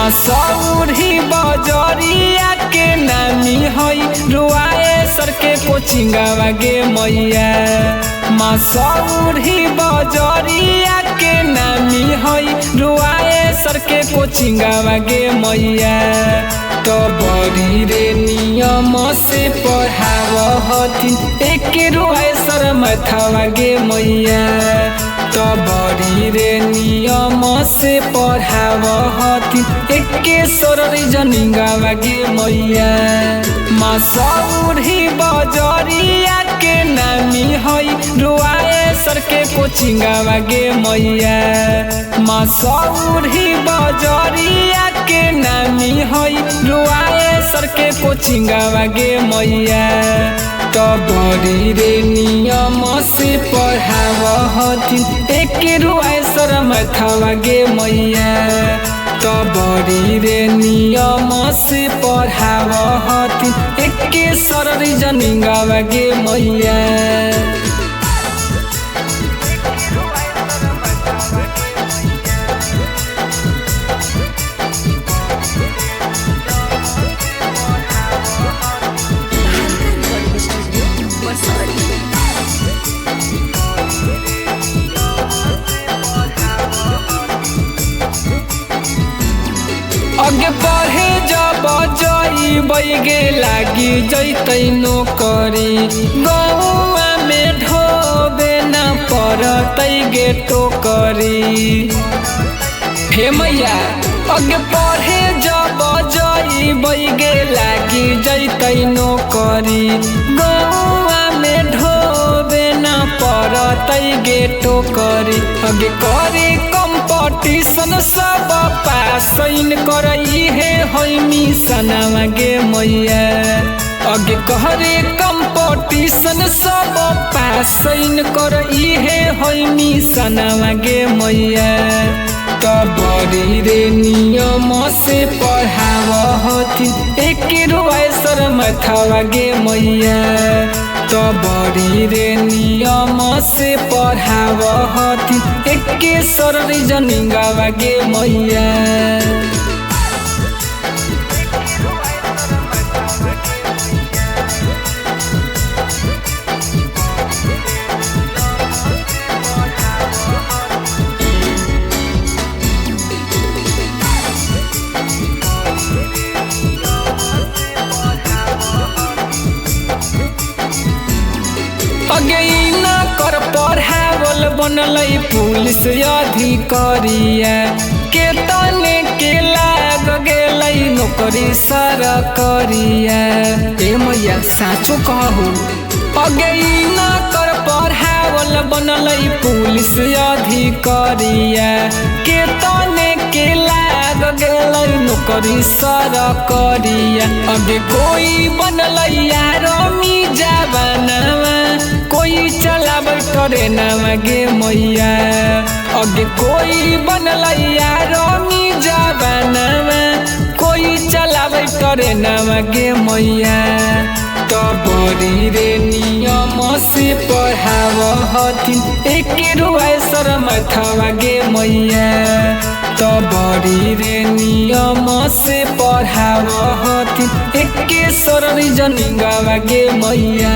मसौरी बजरिया के नामी हई रुआए सर के कोचिंगवा गे मैया। मसौरी बजरिया के नामी हई रुआए सर के कोचिंगवा गे मैया। तो बड़ी रे नियम से पढ़ाव हथिन एक रुआए सर मथवा गे मैया। तो बड़ी रे नियम से पढ़ाव हथिन एक सोर जनिंगवा गे मैया। मसौरी बजरिया के नामी हई रुआए सर के कोचिंगवा गे मैया। मसौरी बजरिया के नामी हई रुआए सर के कोचिंगवा गे मैया। तो बड़ी रे नियम से पढ़ाव हथिन एक रुआए सर मथवा गे मैया। तो बड़ी रे नियम से पढ़ाव हथिन एक सर जनिंगवा गे मैया। आगे पढ़े जब जइबै गे लागी जैतै नौकरी। गौआ में ढोबे न पड़तै गे टोकरी। हे मैया आगे पढ़े जब जइबै गे लागी जैतै नौकरी। गौआ में ढोबे न पड़तै गे टोकरी। आगे करे कंपटीशन सब पासइन करई हे होई मिशनवा गे मैया। आगे करे कंपटीशन सब पासइन करई हे होई मिशनवा गे मैया। तो बड़ी रे नियम से पढ़ाव हथिन एक रुआए सर मथवा गे मैया। तो बड़ी रे नियम से पढ़ाव हथिन एक सर जनिंगवा गे मैया। आगे न कर पढ़ावल बनलै पुलिस अधिकारिया। के तने के लाग गेलै नौकरी सरकारिया। ए मैया साचो कहू आगे न कर पढ़ावल बनलै पुलिस अधिकारिया। के तने के लाग गेलै नौकरी सरकारिया। आगे कोई बनलै आर्मी जवानवा कोई चलाबै ट्रेनवा गे मैया। आगे कोई बनलै आर्मी जवानवा कोई चलाबै ट्रेनवा गे मैया। तो बड़ी रे नियम से पढ़ाव हथिन एक रुआए सर मथवा गे मैया। तो बड़ी रे नियम से पढ़ाव हथिन एक सर जनिंगवा गे मैया।